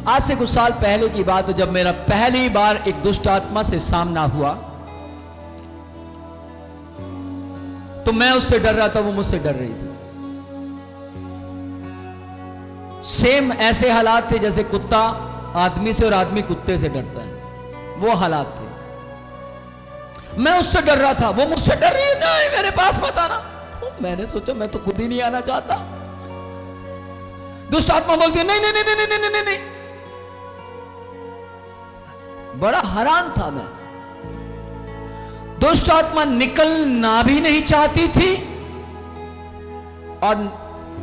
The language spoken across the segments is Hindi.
आज से कुछ साल पहले की बात है, जब मेरा पहली बार एक दुष्ट आत्मा से सामना हुआ, तो मैं उससे डर रहा था, वो मुझसे डर रही थी। सेम ऐसे हालात थे जैसे कुत्ता आदमी से और आदमी कुत्ते से डरता है, वो हालात थे। मैं उससे डर रहा था, वो मुझसे डर रही है, नहीं मेरे पास मत आना। मैंने सोचा मैं तो खुद ही नहीं आना चाहता। दुष्ट आत्मा बोलती है नहीं नहीं नहीं नहीं नहीं नहीं नहीं। बड़ा हैरान था मैं। दुष्ट आत्मा निकलना भी नहीं चाहती थी और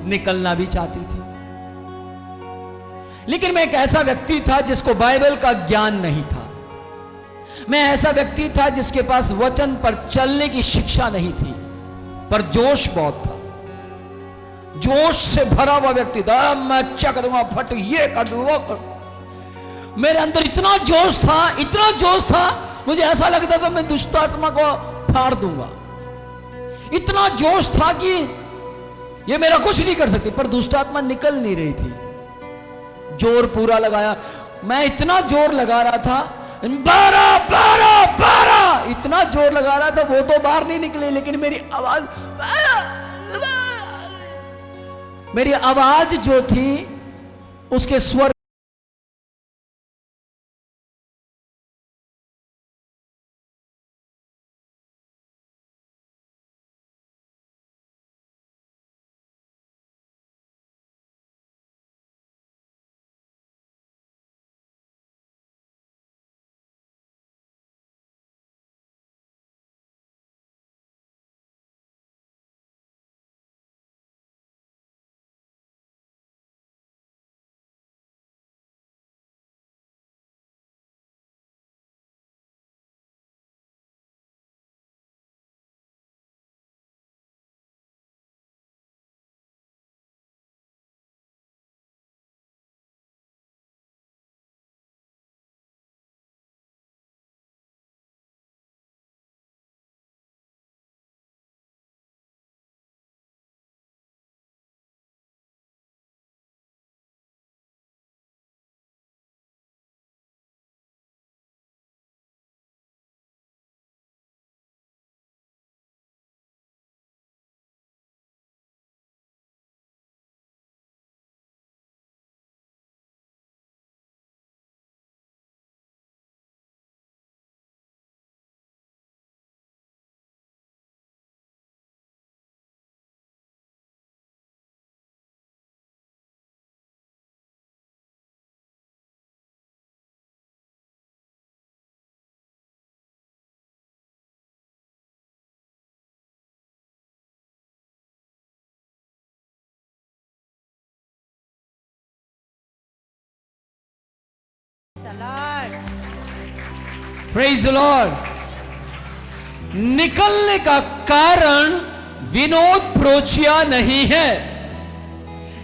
निकलना भी चाहती थी। लेकिन मैं एक ऐसा व्यक्ति था जिसको बाइबल का ज्ञान नहीं था। मैं ऐसा व्यक्ति था जिसके पास वचन पर चलने की शिक्षा नहीं थी, पर जोश बहुत था। जोश से भरा हुआ व्यक्ति था। मैं अच्छा करूंगा, फट ये कर दूंगा, वो कर। मेरे अंदर इतना जोश था, इतना जोश था, मुझे ऐसा लगता था मैं दुष्ट आत्मा को फाड़ दूंगा। इतना जोश था कि ये मेरा कुछ नहीं कर सकती, पर दुष्ट आत्मा निकल नहीं रही थी। जोर पूरा लगाया, मैं इतना जोर लगा रहा था, 12 12 12 इतना जोर लगा रहा था, वो तो बाहर नहीं निकले, लेकिन मेरी आवाज जो थी उसके स्वर प्रेज द लॉर्ड। निकलने का कारण विनोद प्रोचिया नहीं है।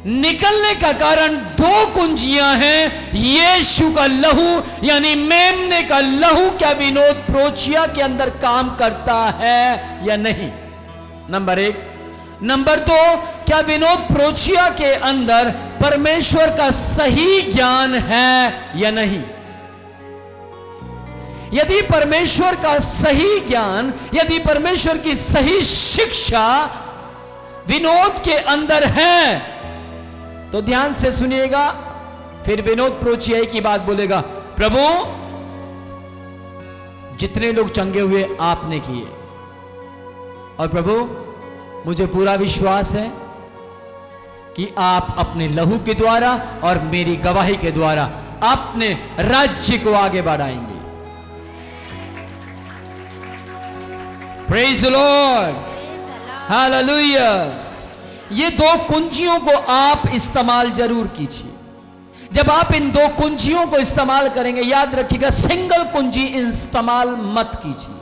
निकलने का कारण 2 कुंजियां हैं। यीशु का लहू यानी मेमने का लहू क्या विनोद प्रोचिया के अंदर काम करता है या नहीं, नंबर 1। नंबर 2, क्या विनोद प्रोचिया के अंदर परमेश्वर का सही ज्ञान है या नहीं। यदि परमेश्वर का सही ज्ञान, यदि परमेश्वर की सही शिक्षा विनोद के अंदर है, तो ध्यान से सुनिएगा। फिर विनोद प्रोचिया की बात बोलेगा, प्रभु जितने लोग चंगे हुए आपने किए, और प्रभु मुझे पूरा विश्वास है कि आप अपने लहू के द्वारा और मेरी गवाही के द्वारा अपने राज्य को आगे बढ़ाएंगे। Praise the Lord, hallelujah. ये 2 कुंजियों को आप इस्तेमाल जरूर कीजिए। जब आप इन 2 कुंजियों को इस्तेमाल करेंगे, याद रखिएगा सिंगल कुंजी इस्तेमाल मत कीजिए।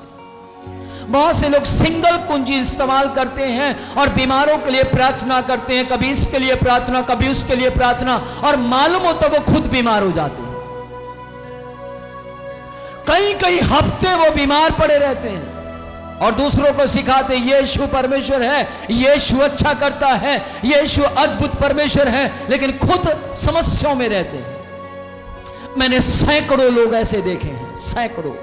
बहुत से लोग सिंगल कुंजी इस्तेमाल करते हैं और बीमारों के लिए प्रार्थना करते हैं, कभी इसके लिए प्रार्थना, कभी उसके लिए प्रार्थना, और मालूम होता वो खुद बीमार हो जाते हैं। कई हफ्ते वो बीमार पड़े रहते हैं और दूसरों को सिखाते यीशु परमेश्वर है, यीशु अच्छा करता है, यीशु अद्भुत परमेश्वर है, लेकिन खुद समस्याओं में रहते हैं। मैंने सैकड़ों लोग ऐसे देखे हैं, सैकड़ों।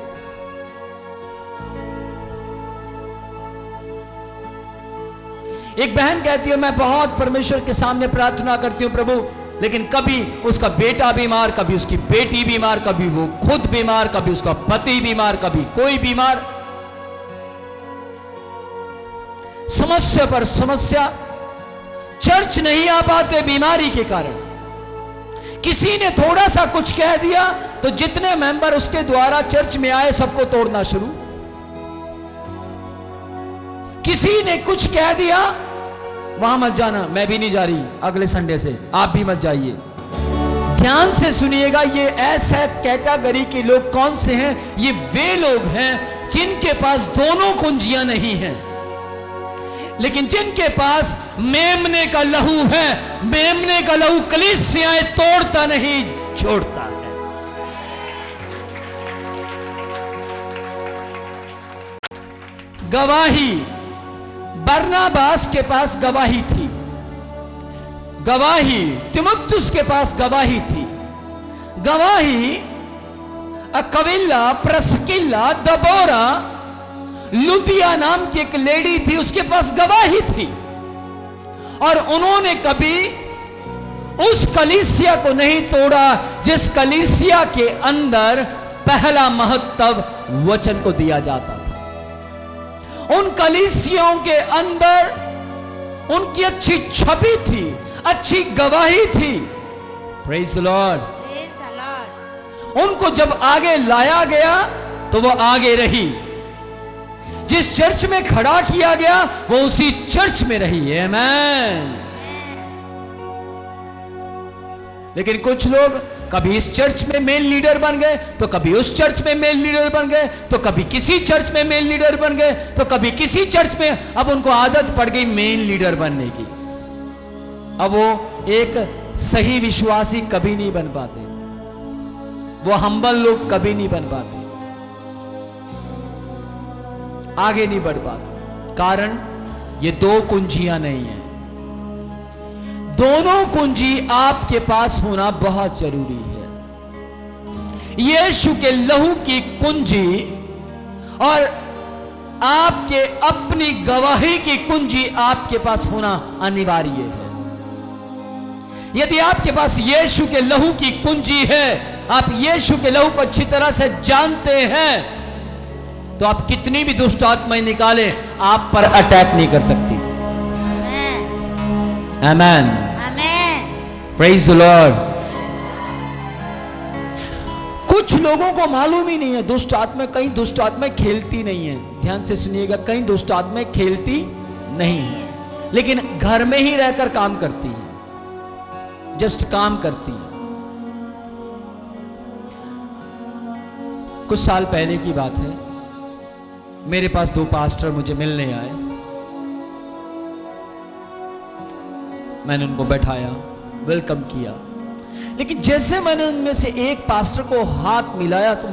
एक बहन कहती है मैं बहुत परमेश्वर के सामने प्रार्थना करती हूं प्रभु, लेकिन कभी उसका बेटा बीमार, कभी उसकी बेटी बीमार, कभी वो खुद बीमार, कभी उसका पति बीमार, कभी कोई बीमार। समस्या पर समस्या, चर्च नहीं आ पाते बीमारी के कारण। किसी ने थोड़ा सा कुछ कह दिया तो जितने मेंबर उसके द्वारा चर्च में आए सबको तोड़ना शुरू। किसी ने कुछ कह दिया, वहां मत जाना, मैं भी नहीं जा रही, अगले संडे से आप भी मत जाइए। ध्यान से सुनिएगा, ये ऐसा कैटेगरी के लोग कौन से हैं? ये वे लोग हैं जिनके पास दोनों कुंजियां नहीं हैं, लेकिन जिनके पास मेमने का लहू है। मेमने का लहू कलीसियाएं तोड़ता नहीं, जोड़ता है। गवाही, बरनबास के पास गवाही थी, गवाही तीमुथियुस के पास गवाही थी। गवाही अक्विला, प्रिस्किला, दबोरा, लुदिया नाम की एक लेडी थी, उसके पास गवाही थी। और उन्होंने कभी उस कलीसिया को नहीं तोड़ा जिस कलीसिया के अंदर पहला महत्व वचन को दिया जाता था। उन कलीसियों के अंदर उनकी अच्छी छवि थी, अच्छी गवाही थी। Praise the Lord. उनको जब आगे लाया गया तो वो आगे रही। जिस चर्च में खड़ा किया गया वो उसी चर्च में रही। आमेन। लेकिन कुछ लोग कभी इस चर्च में मेन लीडर बन गए, तो कभी उस चर्च में मेन लीडर बन गए, तो कभी किसी चर्च में मेन लीडर बन गए, तो कभी किसी चर्च में। अब उनको आदत पड़ गई मेन लीडर बनने की। अब वो एक सही विश्वासी कभी नहीं बन पाते, वो हम्बल लोग कभी नहीं बन पाते, आगे नहीं बढ़ पाते। कारण ये दो कुंजियां नहीं है। दोनों कुंजी आपके पास होना बहुत जरूरी है। यीशु के लहू की कुंजी और आपके अपनी गवाही की कुंजी आपके पास होना अनिवार्य है। यदि आपके पास यीशु के लहू की कुंजी है, आप यीशु के लहू को अच्छी तरह से जानते हैं, तो आप कितनी भी दुष्ट आत्माएं निकालें, आप पर अटैक नहीं कर सकती। आमेन। Praise the lord. कुछ लोगों को मालूम ही नहीं है दुष्ट आत्मा, कई दुष्ट आत्माएं खेलती नहीं है। ध्यान से सुनिएगा, कई दुष्ट आत्माएं खेलती नहीं है, लेकिन घर में ही रहकर काम करती है, जस्ट काम करती है। कुछ साल पहले की बात है, मेरे पास दो पास्टर मुझे मिलने आए। मैंने उनको बैठाया, वेलकम किया, लेकिन जैसे मैंने उनमें से एक पास्टर को हाथ मिलाया तो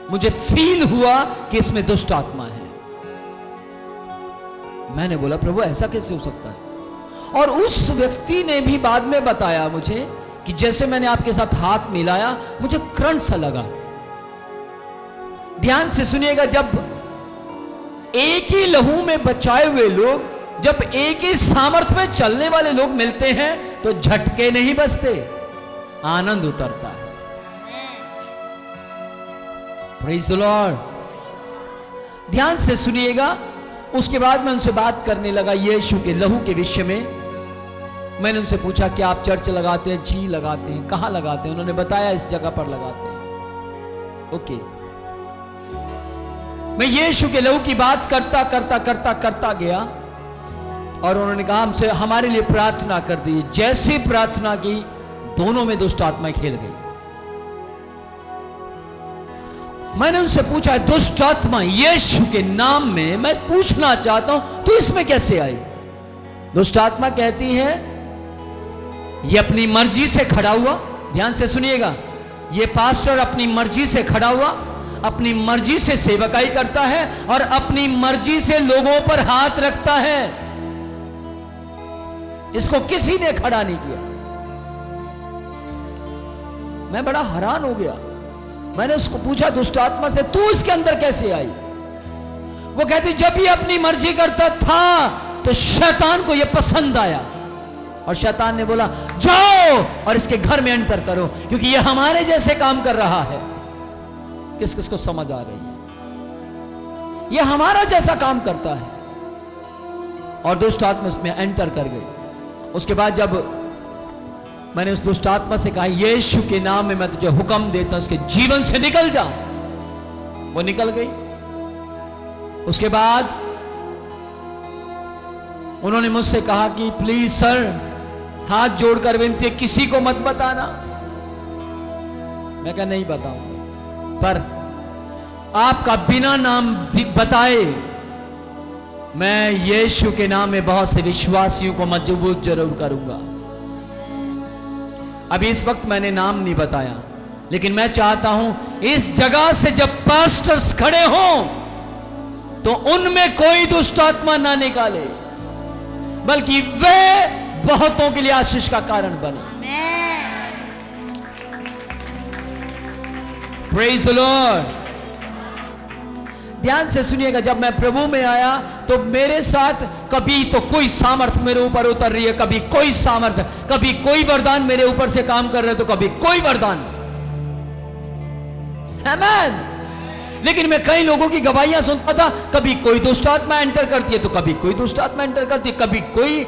मुझे फील हुआ कि इसमें दुष्ट आत्मा है। मैंने बोला प्रभु ऐसा कैसे हो सकता है? और उस व्यक्ति ने भी बाद में बताया मुझे कि जैसे मैंने आपके साथ हाथ मिलाया मुझे करंट सा लगा। ध्यान से सुनिएगा, जब एक ही लहू में बचाए हुए लोग, जब एक ही सामर्थ्य में चलने वाले लोग मिलते हैं तो झटके नहीं बसते, आनंद उतरता है। Praise the Lord. ध्यान से सुनिएगा। उसके बाद मैं उनसे बात करने लगा यीशु के लहू के विषय में। मैंने उनसे पूछा कि आप चर्च लगाते हैं? जी लगाते हैं। कहां लगाते हैं? उन्होंने बताया इस जगह पर लगाते हैं। ओके। मैं यीशु के लहू की बात करता गया और उन्होंने कहा हमसे हमारे लिए प्रार्थना कर दी। जैसे प्रार्थना की दोनों में दुष्ट आत्माएं खेल गई। मैंने उनसे पूछा दुष्ट आत्मा यीशु के नाम में मैं पूछना चाहता हूं तो इसमें कैसे आई? दुष्ट आत्मा कहती है ये अपनी मर्जी से खड़ा हुआ। ध्यान से सुनिएगा, ये पास्टर अपनी मर्जी से खड़ा हुआ, अपनी मर्जी से सेवकाई करता है और अपनी मर्जी से लोगों पर हाथ रखता है। इसको किसी ने खड़ा नहीं किया। मैं बड़ा हैरान हो गया। मैंने उसको पूछा दुष्ट आत्मा से, तू इसके अंदर कैसे आई? वो कहती जब ये अपनी मर्जी करता था तो शैतान को ये पसंद आया और शैतान ने बोला जाओ और इसके घर में एंटर करो, क्योंकि ये हमारे जैसे काम कर रहा है। किस किस को समझ आ रही है? ये हमारा जैसा काम करता है। और दुष्ट आत्मा उसमें एंटर कर गई। उसके बाद जब मैंने उस दुष्ट आत्मा से कहा यीशु के नाम में मैं तुझे हुक्म देता हूं उसके जीवन से निकल जा, वो निकल गई। उसके बाद उन्होंने मुझसे कहा कि प्लीज सर, हाथ जोड़कर विनती है किसी को मत बताना। मैं कहा नहीं बताऊंगा, पर आपका बिना नाम बताए मैं यीशु के नाम में बहुत से विश्वासियों को मजबूत जरूर करूंगा। अभी इस वक्त मैंने नाम नहीं बताया, लेकिन मैं चाहता हूं इस जगह से जब पास्टर्स खड़े हों तो उनमें कोई दुष्ट आत्मा ना निकाले, बल्कि वे बहुतों के लिए आशीष का कारण बने। Praise the Lord. ध्यान से सुनिएगा, जब मैं प्रभु में आया तो मेरे साथ कभी तो कोई सामर्थ्य मेरे ऊपर उतर रही है, कभी कोई सामर्थ्य, कभी कोई वरदान मेरे ऊपर से काम कर रहे तो कभी कोई वरदान। आमीन। लेकिन मैं कई लोगों की गवाहियां सुनता था, कभी कोई दुष्ट आत्मा एंटर करती है तो कभी कोई दुष्ट आत्मा एंटर करती है, कभी कोई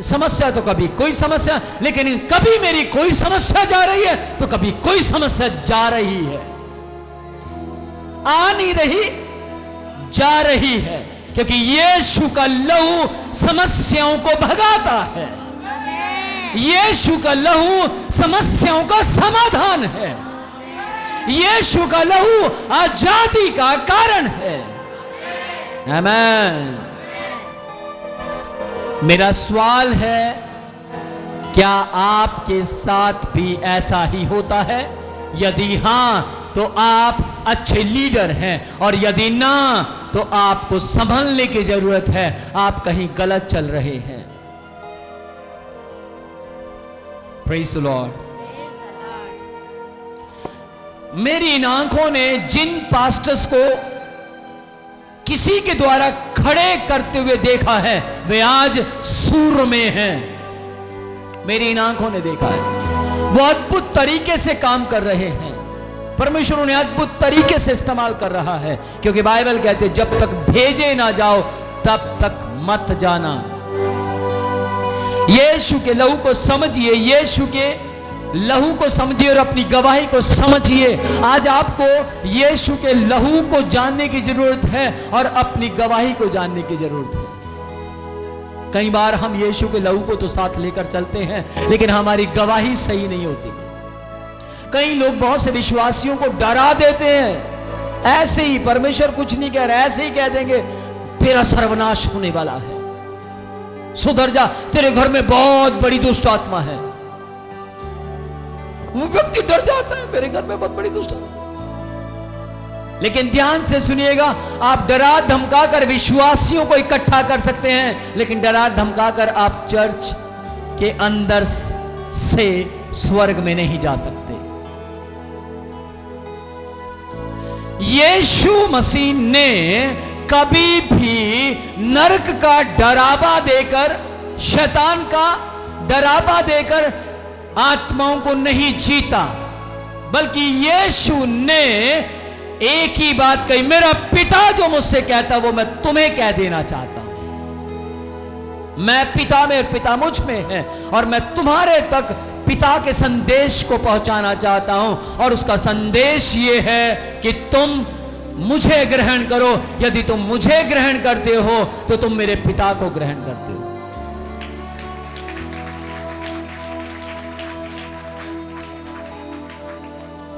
समस्या तो कभी कोई समस्या, लेकिन कभी मेरी कोई समस्या जा रही है तो कभी कोई समस्या जा रही है। आ नहीं रही, जा रही है, क्योंकि यीशु का लहू समस्याओं को भगाता है। यीशु का लहू समस्याओं का समाधान है। यीशु का लहू आजादी का कारण है। आमीन। मेरा सवाल है, क्या आपके साथ भी ऐसा ही होता है? यदि हां तो आप अच्छे लीडर हैं, और यदि ना तो आपको संभलने की जरूरत है, आप कहीं गलत चल रहे हैं। Praise the Lord. मेरी इन आंखों ने जिन पास्टर्स को किसी के द्वारा खड़े करते हुए देखा है वे आज सूर में हैं। मेरी इन आंखों ने देखा है, वो अद्भुत तरीके से काम कर रहे हैं। परमेश्वर उन्हें अद्भुत तरीके से इस्तेमाल कर रहा है, क्योंकि बाइबल कहते जब तक भेजे ना जाओ तब तक मत जाना। यीशु के लहू को समझिए, यीशु के लहू को समझिए और अपनी गवाही को समझिए। आज आपको यीशु के लहू को जानने की जरूरत है और अपनी गवाही को जानने की जरूरत है। कई बार हम यीशु के लहू को तो साथ लेकर चलते हैं, लेकिन हमारी गवाही सही नहीं होती। कई लोग बहुत से विश्वासियों को डरा देते हैं, ऐसे ही परमेश्वर कुछ नहीं कह रहा, ऐसे ही कह देंगे तेरा सर्वनाश होने वाला है, सुधर जा, तेरे घर में बहुत बड़ी दुष्ट आत्मा है। वो व्यक्ति डर जाता है, मेरे घर में बहुत बड़ी दुष्ट आत्मा। लेकिन ध्यान से सुनिएगा, आप डरा धमका कर विश्वासियों को इकट्ठा कर सकते हैं, लेकिन डरा धमका कर आप चर्च के अंदर से स्वर्ग में नहीं जा सकते। यीशु मसीह ने कभी भी नरक का डरावा देकर, शैतान का डरावा देकर आत्माओं को नहीं जीता, बल्कि यीशु ने एक ही बात कही, मेरा पिता जो मुझसे कहता वो मैं तुम्हें कह देना चाहता हूं। मैं पिता में, पिता मुझ में है, और मैं तुम्हारे तक पिता के संदेश को पहुंचाना चाहता हूं। और उसका संदेश यह है कि तुम मुझे ग्रहण करो। यदि तुम मुझे ग्रहण करते हो तो तुम मेरे पिता को ग्रहण करते हो।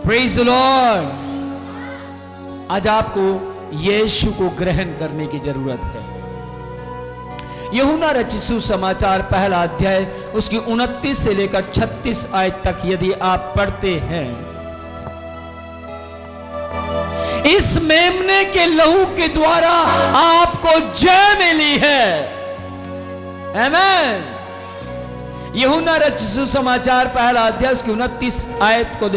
Praise the Lord. आज आपको यीशु को ग्रहण करने की जरूरत है। यूहन्ना रचित सुसमाचार पहला अध्याय उसकी 29 से लेकर 36 आयत तक यदि आप पढ़ते हैं, इस मेमने के लहू के द्वारा आपको जय मिली है। आमीन। यूहन्ना रचित सुसमाचार पहला अध्याय उसकी 29 आयत को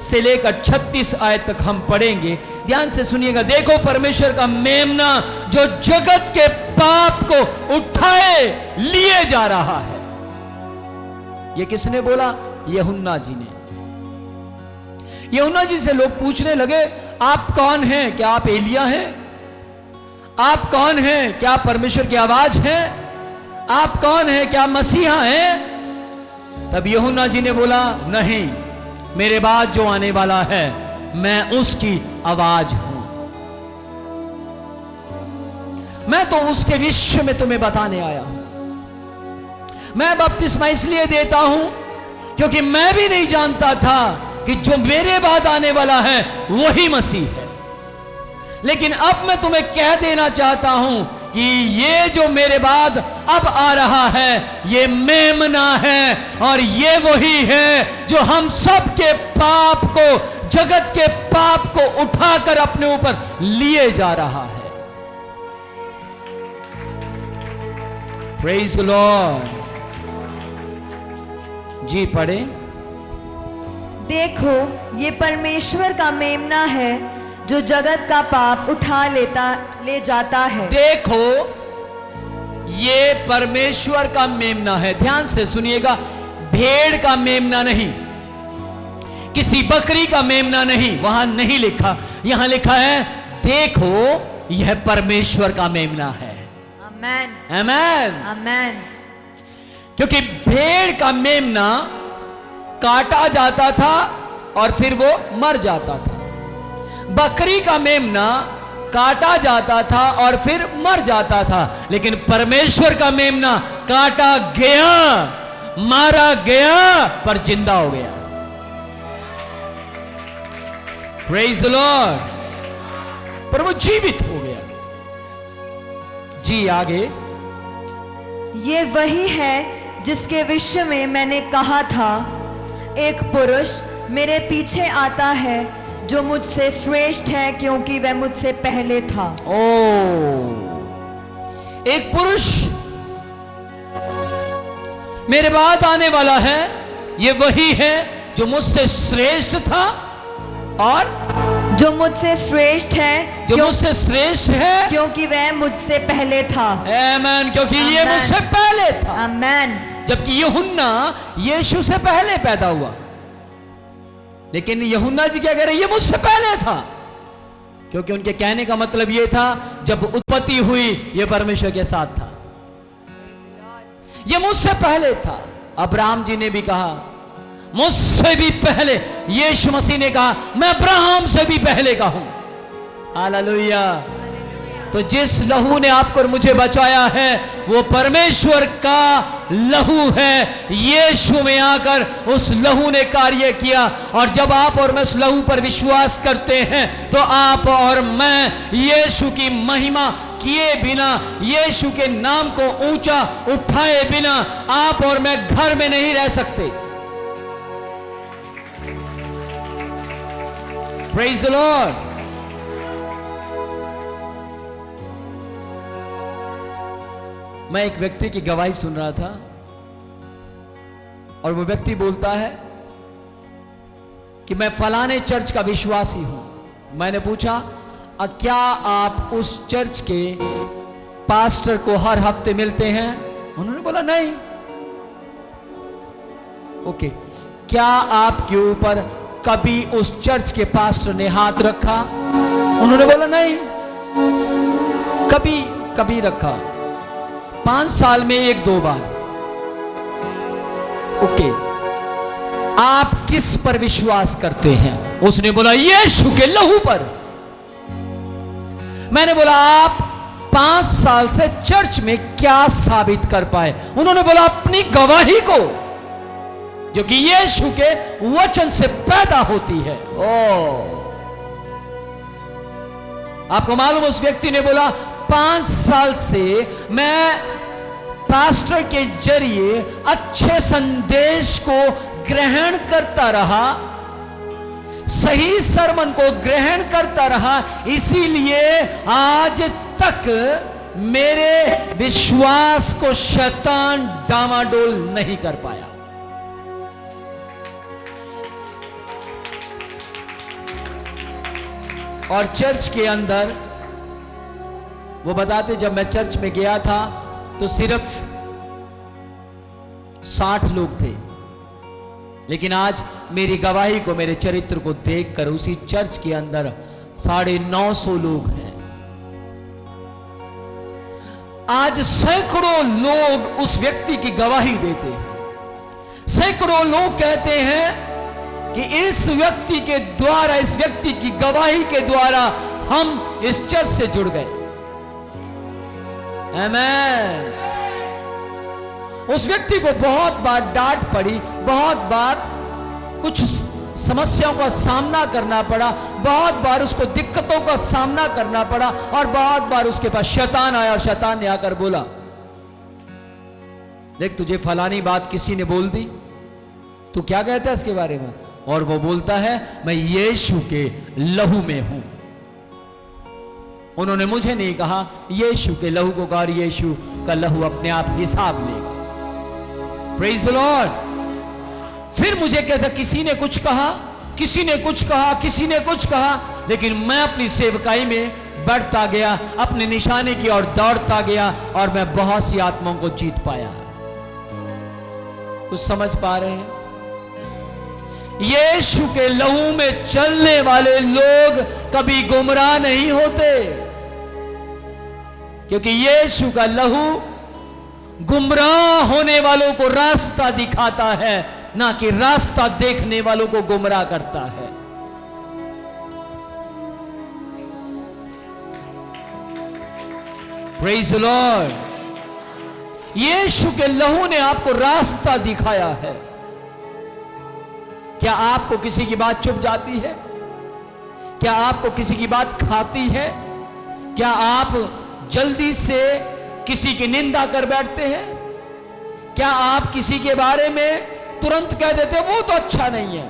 से लेकर 36 आयत तक हम पढ़ेंगे। ध्यान से सुनिएगा। देखो परमेश्वर का मेमना जो जगत के पाप को उठाए लिए जा रहा है। ये किसने बोला? यूहन्ना जी ने। यूहन्ना जी से लोग पूछने लगे, आप कौन हैं? क्या आप एलिया हैं? आप कौन हैं? क्या परमेश्वर की आवाज है? आप कौन हैं? क्या मसीहा हैं? तब यूहन्ना जी ने बोला, नहीं, मेरे बाद जो आने वाला है मैं उसकी आवाज हूं। मैं तो उसके विषय में तुम्हें बताने आया हूं। मैं बपतिस्मा इसलिए देता हूं क्योंकि मैं भी नहीं जानता था कि जो मेरे बाद आने वाला है वही मसीह है। लेकिन अब मैं तुम्हें कह देना चाहता हूं कि ये जो मेरे बाद अब आ रहा है ये मेमना है, और ये वही है जो हम सब के पाप को, जगत के पाप को उठाकर अपने ऊपर लिए जा रहा है। Praise the Lord. जी पढ़े। देखो ये परमेश्वर का मेमना है जो जगत का पाप उठा ले जाता है। देखो ये परमेश्वर का मेमना है। ध्यान से सुनिएगा। भेड़ का मेमना नहीं, किसी बकरी का मेमना नहीं, वहां नहीं लिखा। यहां लिखा है देखो यह परमेश्वर का मेमना है। आमेन, आमेन, आमेन। क्योंकि भेड़ का मेमना काटा जाता था और फिर वो मर जाता था। बकरी का मेमना काटा जाता था और फिर मर जाता था। लेकिन परमेश्वर का मेमना काटा गया, मारा गया, पर जिंदा हो गया। Praise the Lord. पर वो जीवित हो गया। जी आगे। ये वही है जिसके विषय में मैंने कहा था, एक पुरुष मेरे पीछे आता है जो मुझसे श्रेष्ठ है क्योंकि वह मुझसे पहले था। ओ, एक पुरुष मेरे बाद आने वाला है, ये वही है जो मुझसे श्रेष्ठ था, और जो मुझसे श्रेष्ठ है, जो मुझसे श्रेष्ठ है क्योंकि वह मुझसे पहले था। आमेन। क्योंकि ये मुझसे पहले था। आमेन। जबकि यूहन्ना यीशु से पहले पैदा हुआ, लेकिन यूहन्ना जी क्या कह रहे? ये मुझसे पहले था, क्योंकि उनके कहने का मतलब ये था जब उत्पत्ति हुई ये परमेश्वर के साथ था। ये मुझसे पहले था। अब्राहम जी ने भी कहा मुझसे भी पहले। यीशु मसीह ने कहा मैं अब्राहम से भी पहले का हूं। हालेलुया। तो जिस लहू ने आपको और मुझे बचाया है वो परमेश्वर का लहू है। यीशु में आकर उस लहू ने कार्य किया, और जब आप और मैं उस लहू पर विश्वास करते हैं तो आप और मैं यीशु की महिमा किए बिना, यीशु के नाम को ऊंचा उठाए बिना आप और मैं घर में नहीं रह सकते। Praise the Lord. मैं एक व्यक्ति की गवाही सुन रहा था, और वो व्यक्ति बोलता है कि मैं फलाने चर्च का विश्वासी हूं। मैंने पूछा क्या आप उस चर्च के पास्टर को हर हफ्ते मिलते हैं? उन्होंने बोला नहीं। ओके, क्या आपके ऊपर कभी उस चर्च के पास्टर ने हाथ रखा? उन्होंने बोला नहीं। कभी रखा, 5 साल में 1-2 बार। ओके, आप किस पर विश्वास करते हैं? उसने बोला यीशु के लहू पर। मैंने बोला आप 5 साल से चर्च में क्या साबित कर पाए? उन्होंने बोला अपनी गवाही को, जो कि यीशु के वचन से पैदा होती है। आपको मालूम, उस व्यक्ति ने बोला 5 साल से मैं पास्टर के जरिए अच्छे संदेश को ग्रहण करता रहा, सही सरमन को ग्रहण करता रहा, इसीलिए आज तक मेरे विश्वास को शैतान डामाडोल नहीं कर पाया। और चर्च के अंदर वो बताते, जब मैं चर्च में गया था तो सिर्फ 60 लोग थे, लेकिन आज मेरी गवाही को, मेरे चरित्र को देखकर उसी चर्च के अंदर 950 लोग हैं। आज सैकड़ों लोग उस व्यक्ति की गवाही देते हैं। सैकड़ों लोग कहते हैं कि इस व्यक्ति के द्वारा, इस व्यक्ति की गवाही के द्वारा हम इस चर्च से जुड़ गए। आमीन। उस व्यक्ति को बहुत बार डांट पड़ी, बहुत बार कुछ समस्याओं का सामना करना पड़ा, बहुत बार उसको दिक्कतों का सामना करना पड़ा, और बहुत बार उसके पास शैतान आया और शैतान ने आकर बोला, देख तुझे फलानी बात किसी ने बोल दी, तू क्या कहता है इसके बारे में? और वो बोलता है, मैं यीशु के लहू में हूं। उन्होंने मुझे नहीं कहा, यीशु के लहू को कहा, यीशु का लहू अपने आप हिसाब लेगा। Praise the Lord. फिर मुझे कहता, किसी ने कुछ कहा, किसी ने कुछ कहा, किसी ने कुछ कहा, लेकिन मैं अपनी सेवकाई में बढ़ता गया, अपने निशाने की ओर दौड़ता गया, और मैं बहुत सी आत्माओं को जीत पाया। कुछ समझ पा रहे हैं? यीशु के लहू में चलने वाले लोग कभी गुमराह नहीं होते, क्योंकि यीशु का लहू गुमराह होने वालों को रास्ता दिखाता है, ना कि रास्ता देखने वालों को गुमराह करता है। Praise the Lord. यीशु के लहू ने आपको रास्ता दिखाया है। क्या आपको किसी की बात चुभ जाती है? क्या आपको किसी की बात खाती है? क्या आप जल्दी से किसी की निंदा कर बैठते हैं? क्या आप किसी के बारे में तुरंत कह देते हैं वो तो अच्छा नहीं है?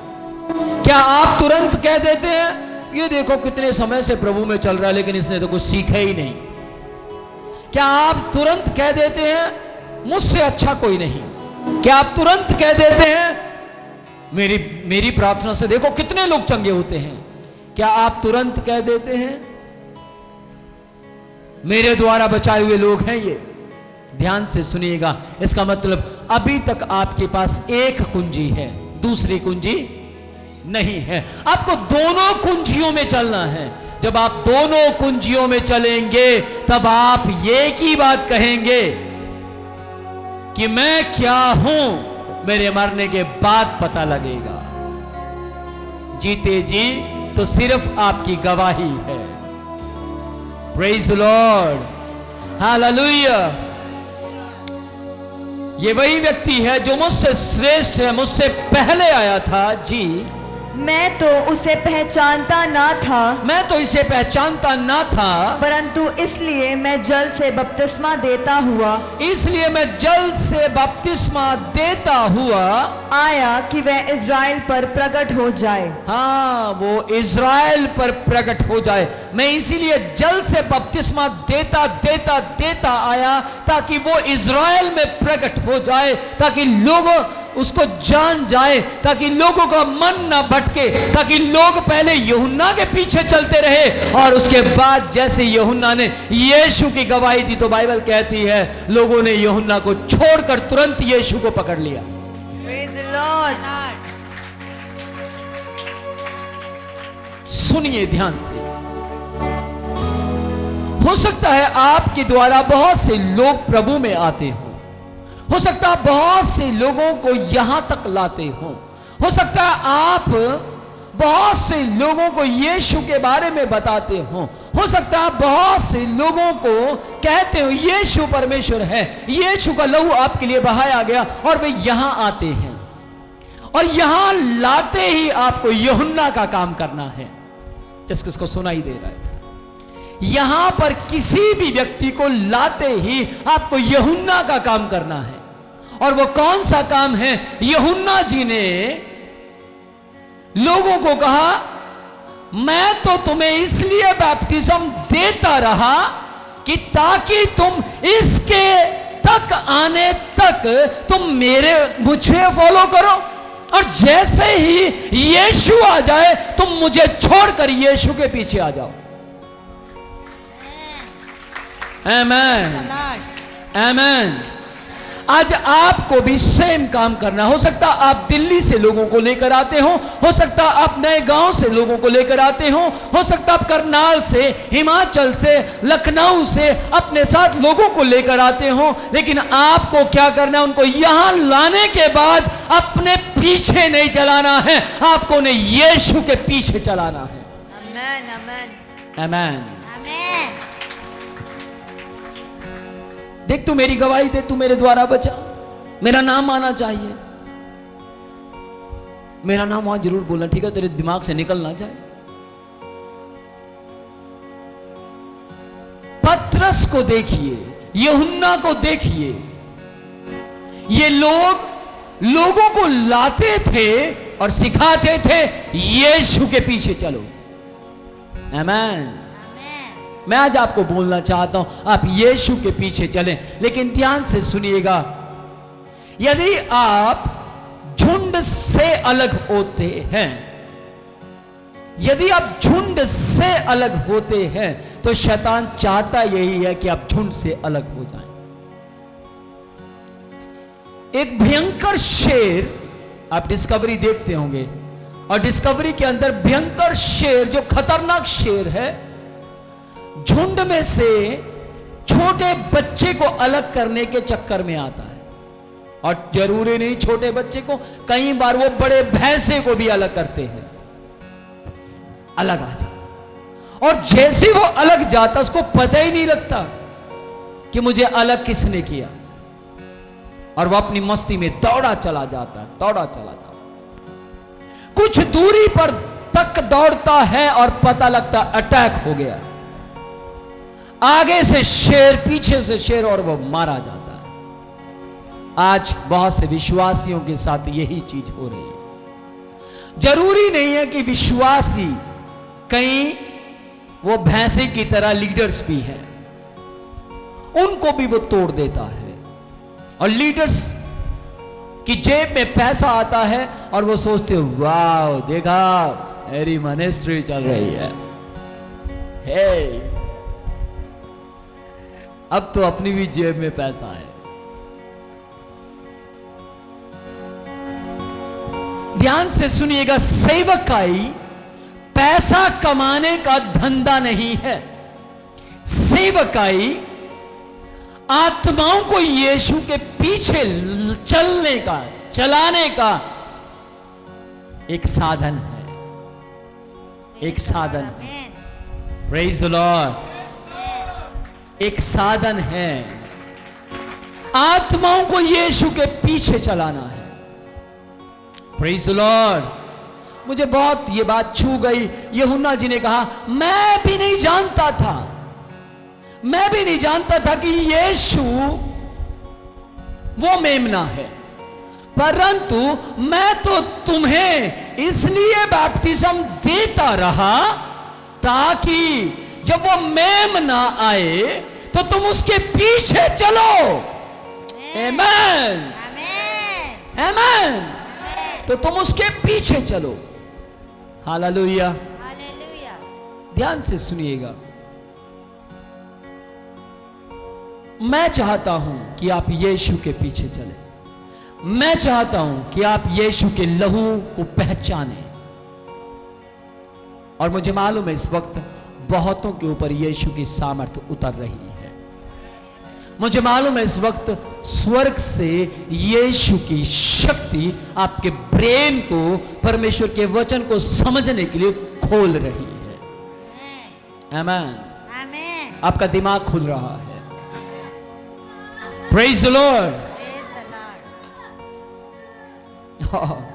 क्या आप तुरंत कह देते हैं ये देखो कितने समय से प्रभु में चल रहा है लेकिन इसने तो कुछ सीखा ही नहीं? क्या आप तुरंत कह देते हैं मुझसे अच्छा कोई नहीं? क्या आप तुरंत कह देते हैं मेरी प्रार्थना से देखो कितने लोग चंगे होते हैं? क्या आप तुरंत कह देते हैं मेरे द्वारा बचाए हुए लोग हैं ये? ध्यान से सुनिएगा, इसका मतलब अभी तक आपके पास एक कुंजी है, दूसरी कुंजी नहीं है। आपको दोनों कुंजियों में चलना है। जब आप दोनों कुंजियों में चलेंगे तब आप ये की बात कहेंगे कि मैं क्या हूं, मेरे मरने के बाद पता लगेगा। जीते जी तो सिर्फ आपकी गवाही है। Praise the Lord, hallelujah. ये वही व्यक्ति है जो मुझसे श्रेष्ठ है, मुझसे पहले आया था। जी, मैं तो उसे पहचानता ना था, मैं तो इसे पहचानता ना था, परंतु इसलिए मैं जल से बपतिस्मा देता हुआ, इसलिए मैं जल से बपतिस्मा देता हुआ आया कि वह इज़राइल पर प्रकट हो जाए। हाँ, वो इज़राइल पर प्रकट हो जाए। मैं इसीलिए जल से बपतिस्मा देता देता देता आया ताकि वो इज़राइल में प्रकट हो जाए, ताकि लोग उसको जान जाए, ताकि लोगों का मन ना भटके, ताकि लोग पहले यूहन्ना के पीछे चलते रहे और उसके बाद जैसे यूहन्ना ने यीशु की गवाही दी तो बाइबल कहती है लोगों ने यूहन्ना को छोड़कर तुरंत यीशु को पकड़ लिया। Praise the Lord. सुनिए ध्यान से। हो सकता है आपके द्वारा बहुत से लोग प्रभु में आते हो सकता है बहुत से लोगों को यहां तक लाते हो सकता है आप बहुत से लोगों को यीशु के बारे में बताते हो सकता है बहुत से लोगों को कहते हो यीशु परमेश्वर है, यीशु का लहू आपके लिए बहाया गया, और वे यहां आते हैं और यहां लाते ही आपको यूहन्ना का काम करना है। जिसको सुनाई दे रहा है, यहां पर किसी भी व्यक्ति को लाते ही आपको यूहन्ना का काम करना है। और वो कौन सा काम है? यूहन्ना जी ने लोगों को कहा मैं तो तुम्हें इसलिए बैप्टिज्म देता रहा कि ताकि तुम इसके तक आने तक तुम मुझे फॉलो करो। और जैसे ही यीशु आ जाए तुम मुझे छोड़कर यीशु के पीछे आ जाओ। आमेन, आमेन। आज आपको भी सेम काम करना। हो सकता आप दिल्ली से लोगों को लेकर आते हो सकता आप नए गांव से लोगों को लेकर आते हो सकता आप करनाल से, हिमाचल से, लखनऊ से अपने साथ लोगों को लेकर आते हो, लेकिन आपको क्या करना है? उनको यहां लाने के बाद अपने पीछे नहीं चलाना है, आपको उन्हें यीशु के पीछे चलाना है। आमेन, आमेन, आमेन। आमेन। देख तू मेरी गवाही दे, तू मेरे द्वारा बचा, मेरा नाम आना चाहिए। मेरा नाम वहां जरूर बोलना, ठीक है? तेरे दिमाग से निकल ना जाए। पतरस को देखिए, यूहन्ना को देखिए, ये लोगों को लाते थे और सिखाते थे यीशु के पीछे चलो। आमेन। मैं आज आपको बोलना चाहता हूं आप यीशु के पीछे चलें, लेकिन ध्यान से सुनिएगा। यदि आप झुंड से अलग होते हैं, यदि आप झुंड से अलग होते हैं तो शैतान चाहता यही है कि आप झुंड से अलग हो जाएं। एक भयंकर शेर आप डिस्कवरी देखते होंगे, और डिस्कवरी के अंदर भयंकर शेर जो खतरनाक शेर है, झुंड में से छोटे बच्चे को अलग करने के चक्कर में आता है। और जरूरी नहीं छोटे बच्चे को, कई बार वो बड़े भैंसे को भी अलग करते हैं, अलग आ जाता। और जैसे वो अलग जाता उसको पता ही नहीं लगता कि मुझे अलग किसने किया, और वो अपनी मस्ती में दौड़ा चला जाता है, दौड़ा चला जाता है। कुछ दूरी पर तक दौड़ता है और पता लगता अटैक हो गया, आगे से शेर, पीछे से शेर, और वो मारा जाता है। आज बहुत से विश्वासियों के साथ यही चीज हो रही है। जरूरी नहीं है कि विश्वासी, कहीं वो भैंसे की तरह लीडर्स भी हैं, उनको भी वो तोड़ देता है। और लीडर्स की जेब में पैसा आता है और वो सोचते हो वाह देखा मेरी मिनिस्ट्री चल रही है, हे अब तो अपनी भी जेब में पैसा है। ध्यान से सुनिएगा, सेवकाई पैसा कमाने का धंधा नहीं है। सेवकाई आत्माओं को यीशु के पीछे चलने का, चलाने का एक साधन है, एक साधन है। Praise the Lord. एक साधन है, आत्माओं को यीशु के पीछे चलाना है। Praise the Lord. मुझे बहुत ये बात छू गई। यूहन्ना जी ने कहा मैं भी नहीं जानता था, मैं भी नहीं जानता था कि यीशु वो मेमना है, परंतु मैं तो तुम्हें इसलिए बैप्टिज्म देता रहा ताकि जब वो मेमना आए तो तुम उसके पीछे चलो। आमेन, आमेन। तो तुम उसके पीछे चलो। Hallelujah, hallelujah. ध्यान से सुनिएगा। मैं चाहता हूं कि आप यीशु के पीछे चलें। मैं चाहता हूं कि आप यीशु के लहू को पहचानें। और मुझे मालूम है इस वक्त बहुतों के ऊपर यीशु की सामर्थ्य उतर रही है। मुझे मालूम है इस वक्त स्वर्ग से यीशु की शक्ति आपके ब्रेन को परमेश्वर के वचन को समझने के लिए खोल रही है। आमेन, आमेन। आपका दिमाग खुल रहा है। Praise the Lord. Praise the Lord.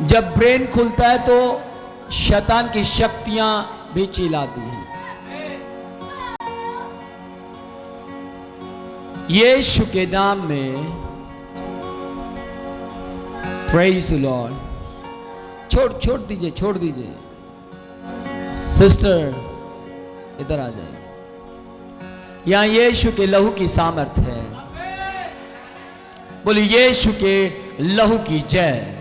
जब ब्रेन खुलता है तो शैतान की शक्तियां भी चिल्लाती हैं। यीशु के नाम में प्रेज द लॉर्ड। छोड़ दीजिए, छोड़ दीजिए। सिस्टर इधर आ जाइए। यहां यीशु के लहू की सामर्थ है। बोलिए यीशु के लहू की जय।